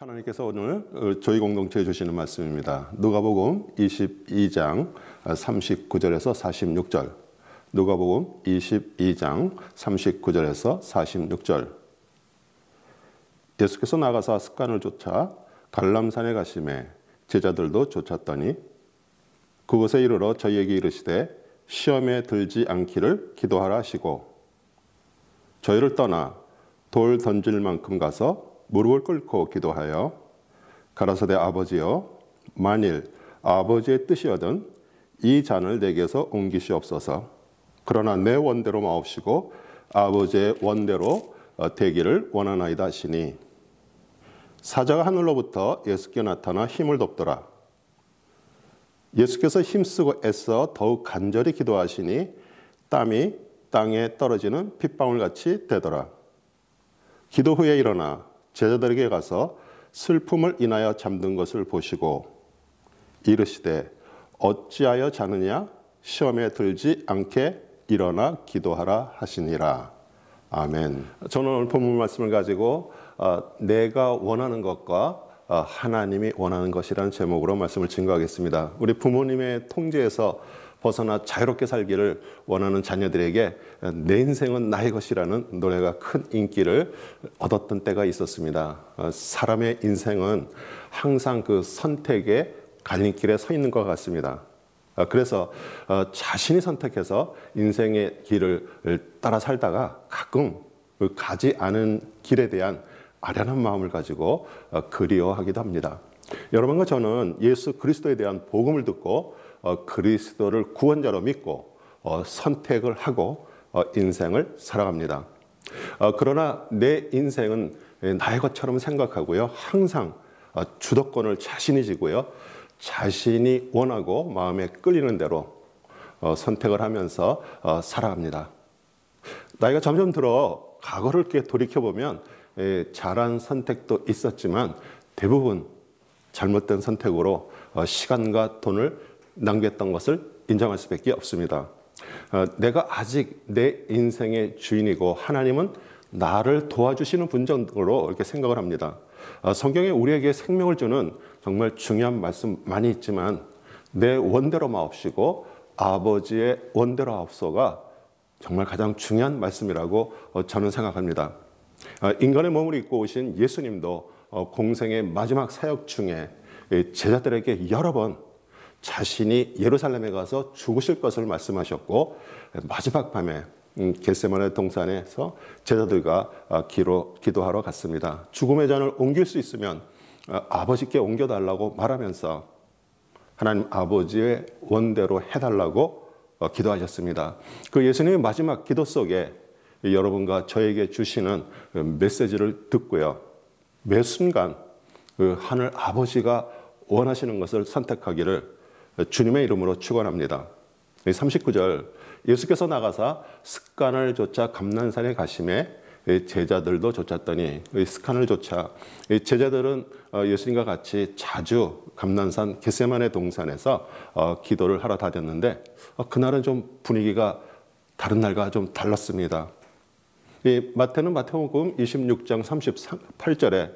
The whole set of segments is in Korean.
하나님께서 오늘 저희 공동체에 주시는 말씀입니다. 누가복음 22장 39절에서 46절. 누가복음 22장 39절에서 46절. 예수께서 나가사 습관을 쫓아 갈람산에 가시매 제자들도 쫓았더니 그곳에 이르러 저희에게 이르시되 시험에 들지 않기를 기도하라 하시고 저희를 떠나 돌 던질 만큼 가서 무릎을 꿇고 기도하여 가라사대 아버지여 만일 아버지의 뜻이거든 이 잔을 내게서 옮기시옵소서. 그러나 내 원대로 마옵시고 아버지의 원대로 되기를 원하나이다 하시니 사자가 하늘로부터 예수께 나타나 힘을 돕더라. 예수께서 힘쓰고 애써 더욱 간절히 기도하시니 땀이 땅에 떨어지는 핏방울같이 되더라. 기도 후에 일어나 제자들에게 가서 슬픔을 인하여 잠든 것을 보시고 이르시되 어찌하여 자느냐 시험에 들지 않게 일어나 기도하라 하시니라. 아멘. 저는 오늘 본문 말씀을 가지고 내가 원하는 것과 하나님이 원하는 것이라는 제목으로 말씀을 증거하겠습니다. 우리 부모님의 통제에서 벗어나 자유롭게 살기를 원하는 자녀들에게 내 인생은 나의 것이라는 노래가 큰 인기를 얻었던 때가 있었습니다. 사람의 인생은 항상 그 선택의 갈림길에 서 있는 것 같습니다. 그래서 자신이 선택해서 인생의 길을 따라 살다가 가끔 가지 않은 길에 대한 아련한 마음을 가지고 그리워하기도 합니다. 여러분과 저는 예수 그리스도에 대한 복음을 듣고 그리스도를 구원자로 믿고 선택을 하고 인생을 살아갑니다. 그러나 내 인생은 나의 것처럼 생각하고요. 항상 주도권을 자신이 지고요. 자신이 원하고 마음에 끌리는 대로 선택을 하면서 살아갑니다. 나이가 점점 들어 과거를 이렇게 돌이켜보면 잘한 선택도 있었지만 대부분 잘못된 선택으로 시간과 돈을 낭비했던 것을 인정할 수밖에 없습니다. 내가 아직 내 인생의 주인이고 하나님은 나를 도와주시는 분 정도로 이렇게 생각을 합니다. 성경에 우리에게 생명을 주는 정말 중요한 말씀 많이 있지만 내 원대로 마옵시고 아버지의 원대로 하옵소가 정말 가장 중요한 말씀이라고 저는 생각합니다. 인간의 몸을 입고 오신 예수님도 공생의 마지막 사역 중에 제자들에게 여러 번 자신이 예루살렘에 가서 죽으실 것을 말씀하셨고 마지막 밤에 겟세마네 동산에서 제자들과 기도하러 갔습니다. 죽음의 잔을 옮길 수 있으면 아버지께 옮겨달라고 말하면서 하나님 아버지의 원대로 해달라고 기도하셨습니다. 그 예수님의 마지막 기도 속에 여러분과 저에게 주시는 메시지를 듣고요. 매 순간 그 하늘 아버지가 원하시는 것을 선택하기를 주님의 이름으로 축원합니다. 39절 예수께서 나가사 습관을 쫓아 감난산에 가심에 제자들도 쫓았더니 습관을 쫓아 제자들은 예수님과 같이 자주 감난산 겟세마네 동산에서 기도를 하러 다녔는데 그날은 좀 분위기가 다른 날과 좀 달랐습니다. 마태는 마태복음 26장 38절에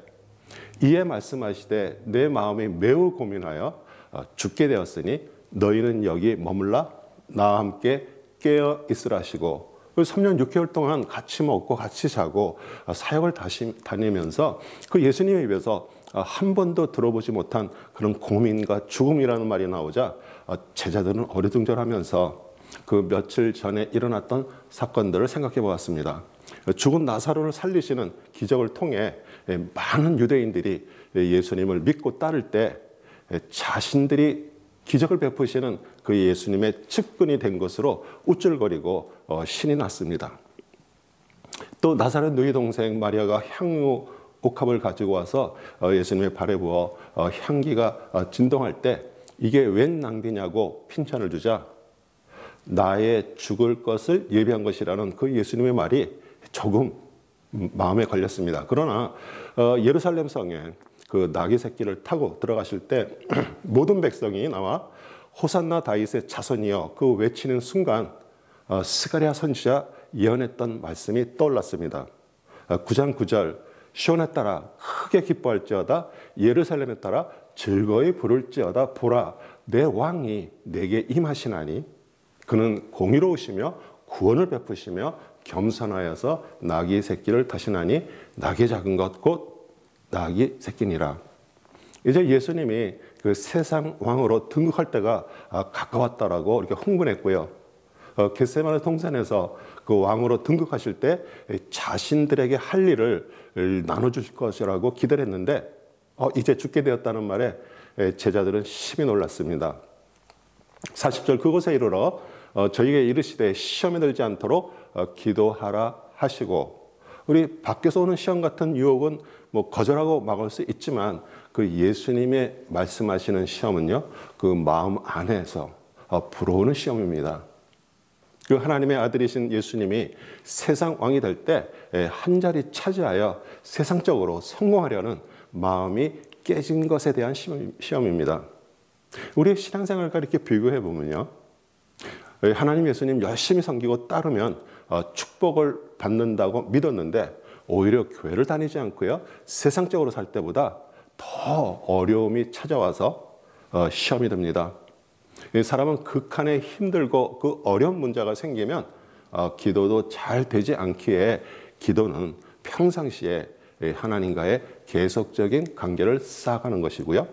이에 말씀하시되 내 마음이 매우 고민하여 죽게 되었으니 너희는 여기 머물라 나와 함께 깨어 있으라 하시고 3년 6개월 동안 같이 먹고 같이 자고 사역을 다시 다니면서 그 예수님의 입에서 한 번도 들어보지 못한 그런 고민과 죽음이라는 말이 나오자 제자들은 어리둥절하면서 그 며칠 전에 일어났던 사건들을 생각해 보았습니다. 죽은 나사로를 살리시는 기적을 통해 많은 유대인들이 예수님을 믿고 따를 때 자신들이 기적을 베푸시는 그 예수님의 측근이 된 것으로 우쭐거리고 신이 났습니다. 또 나사렛 누이 동생 마리아가 향유 옥합을 가지고 와서 예수님의 발에 부어 향기가 진동할 때 이게 웬 낭비냐고 핀찬을 주자 나의 죽을 것을 예비한 것이라는 그 예수님의 말이 조금 마음에 걸렸습니다. 그러나 예루살렘 성에 그 나귀 새끼를 타고 들어가실 때 모든 백성이 나와 호산나 다윗의 자손이여 그 외치는 순간 스가랴 선지자 예언했던 말씀이 떠올랐습니다. 9장 9절 시온에 따라 크게 기뻐할지어다. 예루살렘에 따라 즐거이 부를지어다. 보라, 내 왕이 내게 임하시나니 그는 공의로우시며 구원을 베푸시며 겸손하여서 나귀 새끼를 타시나니 나귀 작은 것 곧 나귀 새끼니라. 이제 예수님이 그 세상 왕으로 등극할 때가 가까웠다라고 이렇게 흥분했고요. 겟세마네 동산에서 그 왕으로 등극하실 때 자신들에게 할 일을 나눠주실 것이라고 기대를 했는데 이제 죽게 되었다는 말에 제자들은 심히 놀랐습니다. 40절 그곳에 이르러 저희에게 이르시되 시험에 들지 않도록 기도하라 하시고, 우리 밖에서 오는 시험 같은 유혹은 뭐 거절하고 막을 수 있지만 그 예수님의 말씀하시는 시험은요, 그 마음 안에서 불어오는 시험입니다. 그 하나님의 아들이신 예수님이 세상 왕이 될 때 한 자리 차지하여 세상적으로 성공하려는 마음이 깨진 것에 대한 시험입니다. 우리의 신앙생활과 이렇게 비교해 보면요, 하나님 예수님 열심히 섬기고 따르면 축복을 받는다고 믿었는데 오히려 교회를 다니지 않고요, 세상적으로 살 때보다 더 어려움이 찾아와서 시험이 됩니다. 사람은 극한에 힘들고 그 어려운 문제가 생기면 기도도 잘 되지 않기에 기도는 평상시에 하나님과의 계속적인 관계를 쌓아가는 것이고요.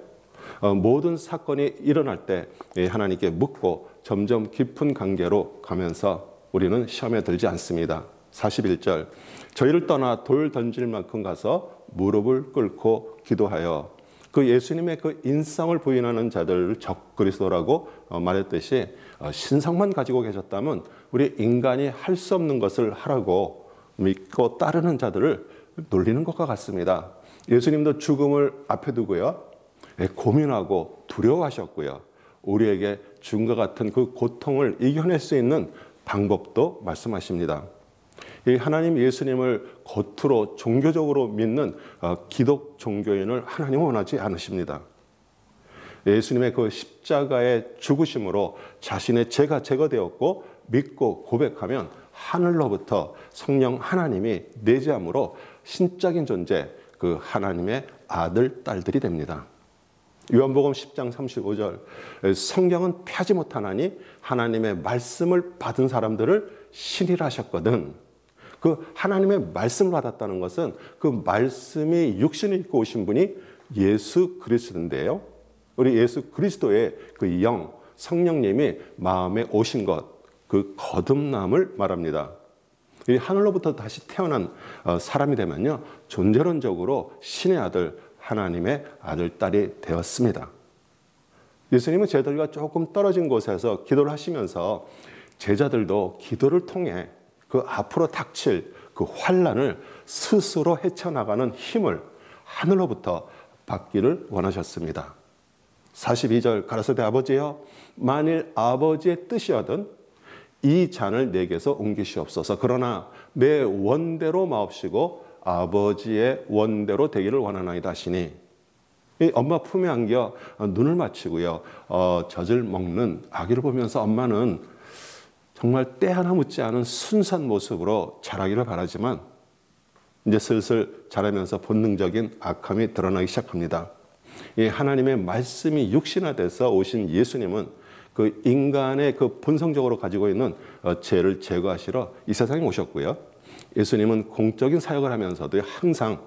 모든 사건이 일어날 때 하나님께 묻고 점점 깊은 관계로 가면서 우리는 시험에 들지 않습니다. 41절 저희를 떠나 돌 던질 만큼 가서 무릎을 꿇고 기도하여, 그 예수님의 그 인성을 부인하는 자들을 적그리스도라고 말했듯이 신성만 가지고 계셨다면 우리 인간이 할 수 없는 것을 하라고 믿고 따르는 자들을 놀리는 것과 같습니다. 예수님도 죽음을 앞에 두고요, 고민하고 두려워하셨고요, 우리에게 죽음과 같은 그 고통을 이겨낼 수 있는 방법도 말씀하십니다. 이 하나님 예수님을 겉으로 종교적으로 믿는 기독 종교인을 하나님은 원하지 않으십니다. 예수님의 그 십자가의 죽으심으로 자신의 죄가 제거되었고 믿고 고백하면 하늘로부터 성령 하나님이 내재함으로 신적인 존재, 그 하나님의 아들, 딸들이 됩니다. 요한복음 10장 35절 성경은 펴지 못하나니 하나님의 말씀을 받은 사람들을 신이라 하셨거든. 그 하나님의 말씀을 받았다는 것은 그 말씀이 육신을 입고 오신 분이 예수 그리스도인데요, 우리 예수 그리스도의 그 영, 성령님이 마음에 오신 것, 그 거듭남을 말합니다. 이 하늘로부터 다시 태어난 사람이 되면요, 존재론적으로 신의 아들, 하나님의 아들, 딸이 되었습니다. 예수님은 제자들과 조금 떨어진 곳에서 기도를 하시면서 제자들도 기도를 통해 그 앞으로 닥칠 그 환난을 스스로 헤쳐나가는 힘을 하늘로부터 받기를 원하셨습니다. 42절 가라사대 아버지여, 만일 아버지의 뜻이거든 이 잔을 내게서 옮기시옵소서. 그러나 내 원대로 마옵시고 아버지의 원대로 되기를 원하나이다 하시니, 이 엄마 품에 안겨 눈을 맞추고요, 젖을 먹는 아기를 보면서 엄마는 정말 때 하나 묻지 않은 순수한 모습으로 자라기를 바라지만 이제 슬슬 자라면서 본능적인 악함이 드러나기 시작합니다. 이 하나님의 말씀이 육신화돼서 오신 예수님은 그 인간의 그 본성적으로 가지고 있는 죄를 제거하시러 이 세상에 오셨고요, 예수님은 공적인 사역을 하면서도 항상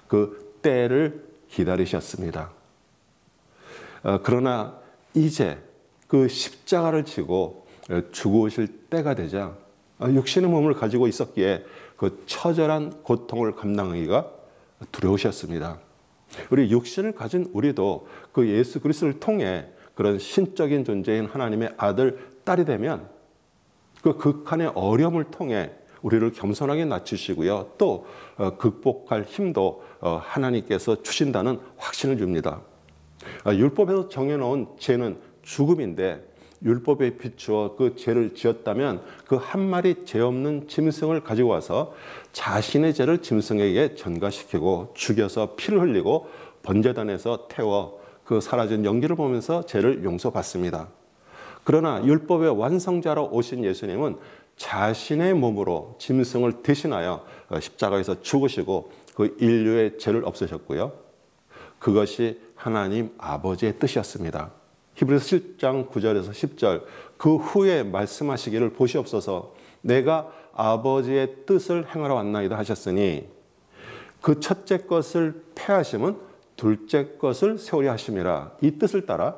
그 때를 기다리셨습니다. 그러나 이제 그 십자가를 지고 죽으실 때가 되자 육신의 몸을 가지고 있었기에 그 처절한 고통을 감당하기가 두려우셨습니다. 우리 육신을 가진 우리도 그 예수 그리스도를 통해 그런 신적인 존재인 하나님의 아들, 딸이 되면 그 극한의 어려움을 통해 우리를 겸손하게 낮추시고요, 또 극복할 힘도 하나님께서 주신다는 확신을 줍니다. 율법에서 정해놓은 죄는 죽음인데 율법에 비추어 그 죄를 지었다면 그 한 마리 죄 없는 짐승을 가지고 와서 자신의 죄를 짐승에게 전가시키고 죽여서 피를 흘리고 번제단에서 태워 그 사라진 연기를 보면서 죄를 용서받습니다. 그러나 율법의 완성자로 오신 예수님은 자신의 몸으로 짐승을 대신하여 십자가에서 죽으시고 그 인류의 죄를 없애셨고요. 그것이 하나님 아버지의 뜻이었습니다. 히브리서 7장 9절에서 10절 그 후에 말씀하시기를 보시옵소서 내가 아버지의 뜻을 행하러 왔나이다 하셨으니 그 첫째 것을 폐하심은 둘째 것을 세우려 하심이라. 이 뜻을 따라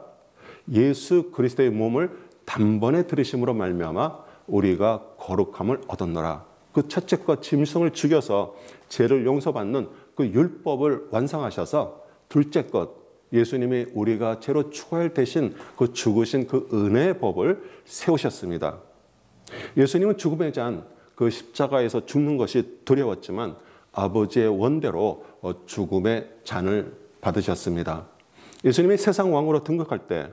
예수 그리스도의 몸을 단번에 들이심으로 말미암아 우리가 거룩함을 얻었노라. 그 첫째 것 짐승을 죽여서 죄를 용서받는 그 율법을 완성하셔서 둘째 것 예수님이 우리가 죄로 죽어야 할 대신 그 죽으신 그 은혜의 법을 세우셨습니다. 예수님은 죽음의 잔, 그 십자가에서 죽는 것이 두려웠지만 아버지의 원대로 죽음의 잔을 받으셨습니다. 예수님이 세상 왕으로 등극할 때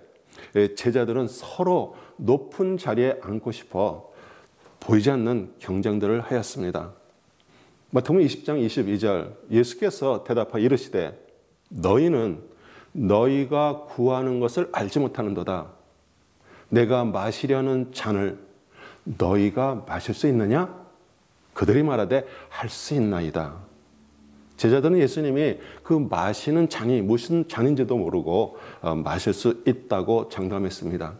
제자들은 서로 높은 자리에 앉고 싶어 보이지 않는 경쟁들을 하였습니다. 마태복음 20장 22절 예수께서 대답하여 이르시되 너희는 너희가 구하는 것을 알지 못하는도다. 내가 마시려는 잔을 너희가 마실 수 있느냐? 그들이 말하되 할 수 있나이다. 제자들은 예수님이 그 마시는 잔이 무슨 잔인지도 모르고 마실 수 있다고 장담했습니다.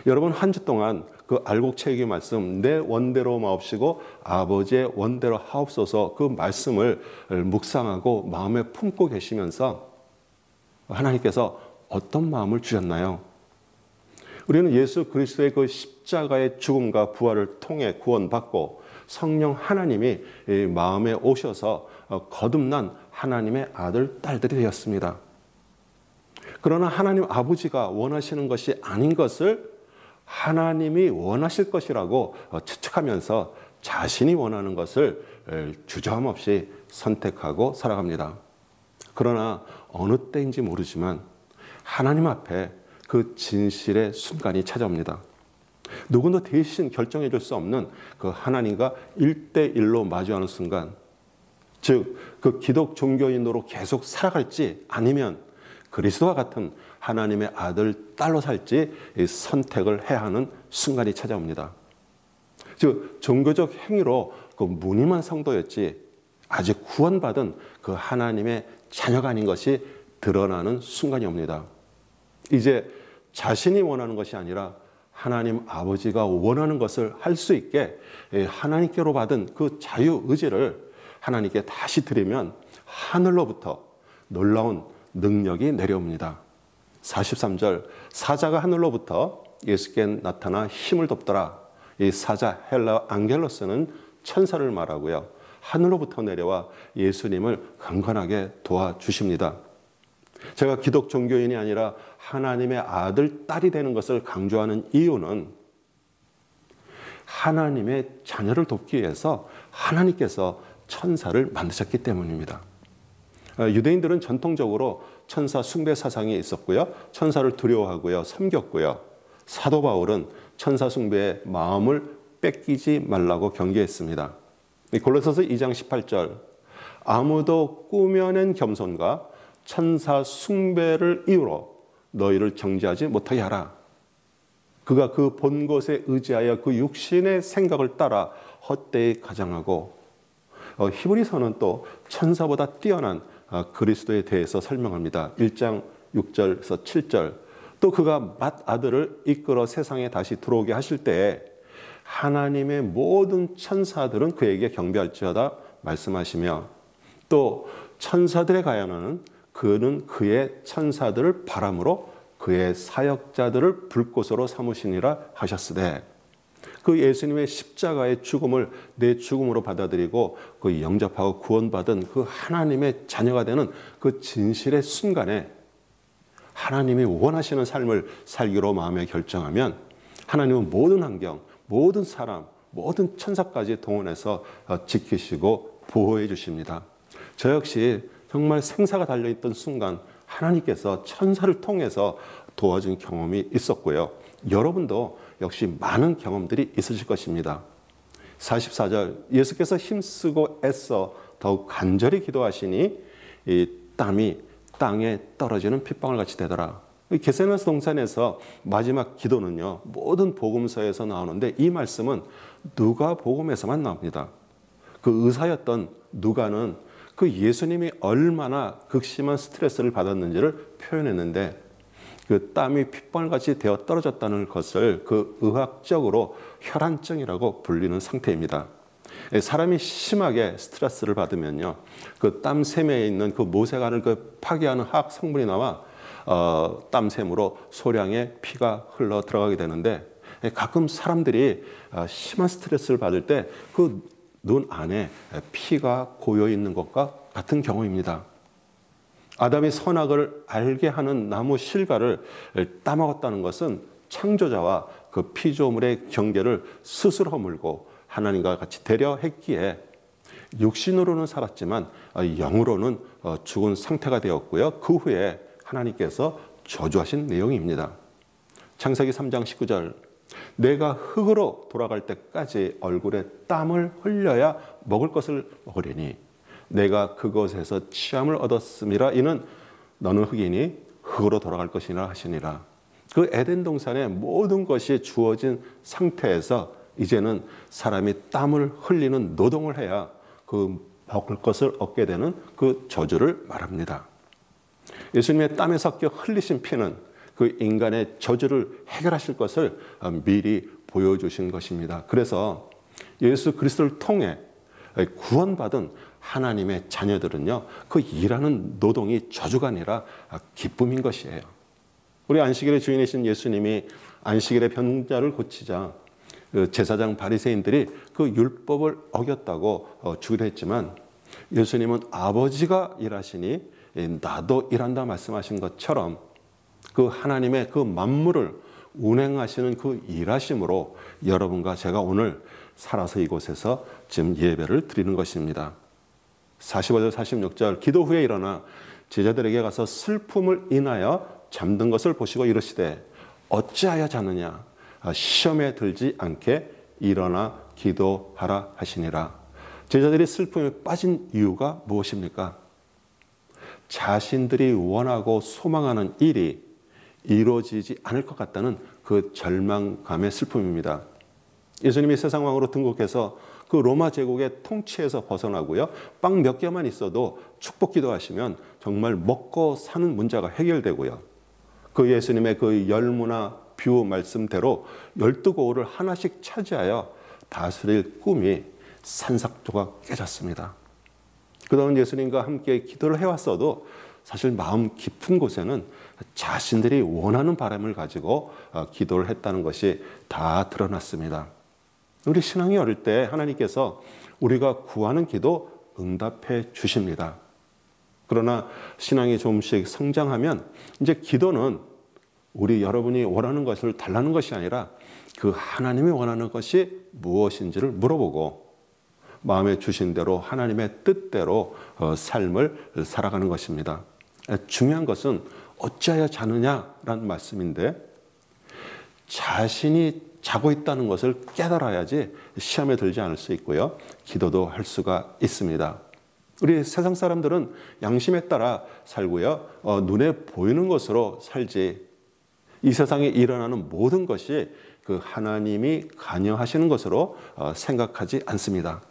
여러분 한 주 동안 그 알곡체육의 말씀 내 원대로 마옵시고 아버지의 원대로 하옵소서 그 말씀을 묵상하고 마음에 품고 계시면서 하나님께서 어떤 마음을 주셨나요? 우리는 예수 그리스도의 그 십자가의 죽음과 부활을 통해 구원받고 성령 하나님이 마음에 오셔서 거듭난 하나님의 아들, 딸들이 되었습니다. 그러나 하나님 아버지가 원하시는 것이 아닌 것을 하나님이 원하실 것이라고 추측하면서 자신이 원하는 것을 주저함 없이 선택하고 살아갑니다. 그러나 어느 때인지 모르지만 하나님 앞에 그 진실의 순간이 찾아옵니다. 누구도 대신 결정해 줄 수 없는 그 하나님과 1대1로 마주하는 순간, 즉 그 기독 종교인으로 계속 살아갈지 아니면 그리스도와 같은 하나님의 아들, 딸로 살지 선택을 해야 하는 순간이 찾아옵니다. 즉 종교적 행위로 그 무늬만 성도였지 아직 구원받은 그 하나님의 자녀가 아닌 것이 드러나는 순간이 옵니다. 이제 자신이 원하는 것이 아니라 하나님 아버지가 원하는 것을 할 수 있게 하나님께로 받은 그 자유의지를 하나님께 다시 드리면 하늘로부터 놀라운 능력이 내려옵니다. 43절 사자가 하늘로부터 예수께 나타나 힘을 돕더라. 이 사자 헬라 앙겔로스는 천사를 말하고요. 하늘로부터 내려와 예수님을 강건하게 도와주십니다. 제가 기독 종교인이 아니라 하나님의 아들, 딸이 되는 것을 강조하는 이유는 하나님의 자녀를 돕기 위해서 하나님께서 천사를 만드셨기 때문입니다. 유대인들은 전통적으로 천사 숭배 사상이 있었고요. 천사를 두려워하고요. 섬겼고요. 사도 바울은 천사 숭배의 마음을 뺏기지 말라고 경계했습니다. 골로새서 2장 18절 아무도 꾸며낸 겸손과 천사 숭배를 이유로 너희를 정죄하지 못하게 하라. 그가 그 본 것에 의지하여 그 육신의 생각을 따라 헛되이 가장하고 히브리서는 또 천사보다 뛰어난 그리스도에 대해서 설명합니다. 1장 6절에서 7절 또 그가 맏아들을 이끌어 세상에 다시 들어오게 하실 때에 하나님의 모든 천사들은 그에게 경배할지어다 말씀하시며 또 천사들의 가연하는 그는 그의 천사들을 바람으로 그의 사역자들을 불꽃으로 삼으시니라 하셨으되 그 예수님의 십자가의 죽음을 내 죽음으로 받아들이고 그 영접하고 구원받은 그 하나님의 자녀가 되는 그 진실의 순간에 하나님이 원하시는 삶을 살기로 마음에 결정하면 하나님은 모든 환경, 모든 사람, 모든 천사까지 동원해서 지키시고 보호해 주십니다. 저 역시 정말 생사가 달려있던 순간 하나님께서 천사를 통해서 도와준 경험이 있었고요. 여러분도 역시 많은 경험들이 있으실 것입니다. 44절 예수께서 힘쓰고 애써 더욱 간절히 기도하시니 이 땀이 땅에 떨어지는 핏방울 같이 되더라. 겟세마네 동산에서 마지막 기도는요. 모든 복음서에서 나오는데 이 말씀은 누가복음에서만 나옵니다. 그 의사였던 누가는 그 예수님이 얼마나 극심한 스트레스를 받았는지를 표현했는데 그 땀이 핏방울같이 되어 떨어졌다는 것을 그 의학적으로 혈안증이라고 불리는 상태입니다. 사람이 심하게 스트레스를 받으면요, 그 땀샘에 있는 그 모세관을 그 파괴하는 화학 성분이 나와 땀샘으로 소량의 피가 흘러 들어가게 되는데, 가끔 사람들이 심한 스트레스를 받을 때 그 눈 안에 피가 고여 있는 것과 같은 경우입니다. 아담이 선악을 알게 하는 나무 실과를 따먹었다는 것은 창조자와 그 피조물의 경계를 스스로 허물고 하나님과 같이 대려했기에 육신으로는 살았지만 영으로는 죽은 상태가 되었고요. 그 후에 하나님께서 저주하신 내용입니다. 창세기 3장 19절, 내가 흙으로 돌아갈 때까지 얼굴에 땀을 흘려야 먹을 것을 먹으리니 내가 그곳에서 취함을 얻었음이라. 이는 너는 흙이니 흙으로 돌아갈 것이라 하시니라. 그 에덴 동산의 모든 것이 주어진 상태에서 이제는 사람이 땀을 흘리는 노동을 해야 그 먹을 것을 얻게 되는 그 저주를 말합니다. 예수님의 땀에 섞여 흘리신 피는 그 인간의 저주를 해결하실 것을 미리 보여주신 것입니다. 그래서 예수 그리스도를 통해 구원받은 하나님의 자녀들은요, 그 일하는 노동이 저주가 아니라 기쁨인 것이에요. 우리 안식일의 주인이신 예수님이 안식일의 병자를 고치자 그 제사장 바리새인들이 그 율법을 어겼다고 주기도 했지만, 예수님은 아버지가 일하시니 나도 일한다 말씀하신 것처럼 그 하나님의 그 만물을 운행하시는 그 일하심으로 여러분과 제가 오늘 살아서 이곳에서 지금 예배를 드리는 것입니다. 45절 46절, 기도 후에 일어나 제자들에게 가서 슬픔을 인하여 잠든 것을 보시고 이르시되 어찌하여 자느냐, 시험에 들지 않게 일어나 기도하라 하시니라. 제자들이 슬픔에 빠진 이유가 무엇입니까? 자신들이 원하고 소망하는 일이 이루어지지 않을 것 같다는 그 절망감의 슬픔입니다. 예수님이 세상 왕으로 등극해서 그 로마 제국의 통치에서 벗어나고요, 빵 몇 개만 있어도 축복 기도하시면 정말 먹고 사는 문제가 해결되고요, 그 예수님의 그 열무나 뷰 말씀대로 12고을을 하나씩 차지하여 다스릴 꿈이 산삭조각 깨졌습니다. 그동안 예수님과 함께 기도를 해왔어도 사실 마음 깊은 곳에는 자신들이 원하는 바람을 가지고 기도를 했다는 것이 다 드러났습니다. 우리 신앙이 어릴 때 하나님께서 우리가 구하는 기도 응답해 주십니다. 그러나 신앙이 조금씩 성장하면 이제 기도는 우리 여러분이 원하는 것을 달라는 것이 아니라 그 하나님이 원하는 것이 무엇인지를 물어보고 마음에 주신 대로 하나님의 뜻대로 삶을 살아가는 것입니다. 중요한 것은 어찌하여 자느냐라는 말씀인데, 자신이 자고 있다는 것을 깨달아야지 시험에 들지 않을 수 있고요, 기도도 할 수가 있습니다. 우리 세상 사람들은 양심에 따라 살고요, 눈에 보이는 것으로 살지, 이 세상에 일어나는 모든 것이 그 하나님이 관여하시는 것으로 생각하지 않습니다.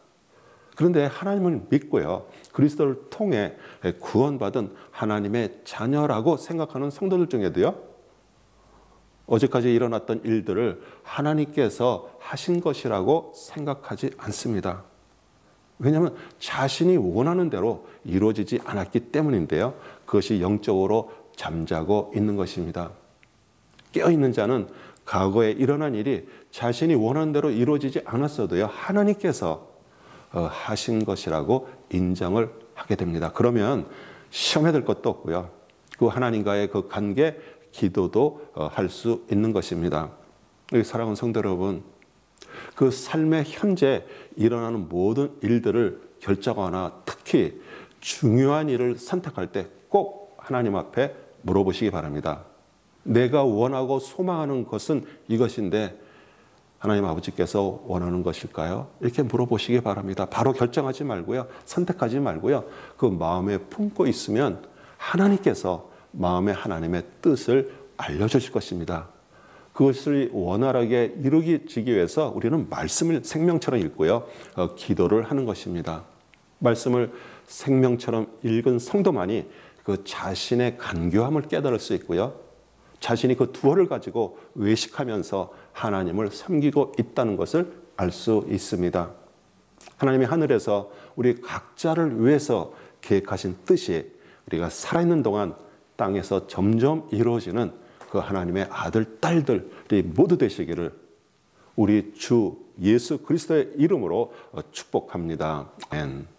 그런데 하나님을 믿고요, 그리스도를 통해 구원받은 하나님의 자녀라고 생각하는 성도들 중에도요, 어제까지 일어났던 일들을 하나님께서 하신 것이라고 생각하지 않습니다. 왜냐하면 자신이 원하는 대로 이루어지지 않았기 때문인데요, 그것이 영적으로 잠자고 있는 것입니다. 깨어있는 자는 과거에 일어난 일이 자신이 원하는 대로 이루어지지 않았어도요, 하나님께서 하신 것이라고 인정을 하게 됩니다. 그러면 시험에 들 것도 없고요, 그 하나님과의 그 관계, 기도도 할 수 있는 것입니다. 사랑하는 성도 여러분, 그 삶의 현재 일어나는 모든 일들을 결정하거나 특히 중요한 일을 선택할 때 꼭 하나님 앞에 물어보시기 바랍니다. 내가 원하고 소망하는 것은 이것인데 하나님 아버지께서 원하는 것일까요? 이렇게 물어보시기 바랍니다. 바로 결정하지 말고요, 선택하지 말고요, 그 마음에 품고 있으면 하나님께서 마음에 하나님의 뜻을 알려주실 것입니다. 그것을 원활하게 이루어지기 위해서 우리는 말씀을 생명처럼 읽고요, 기도를 하는 것입니다. 말씀을 생명처럼 읽은 성도만이 그 자신의 간교함을 깨달을 수 있고요. 자신이 그 두어를 가지고 외식하면서 하나님을 섬기고 있다는 것을 알 수 있습니다. 하나님이 하늘에서 우리 각자를 위해서 계획하신 뜻이 우리가 살아있는 동안 땅에서 점점 이루어지는 그 하나님의 아들, 딸들이 모두 되시기를 우리 주 예수 그리스도의 이름으로 축복합니다. 아멘.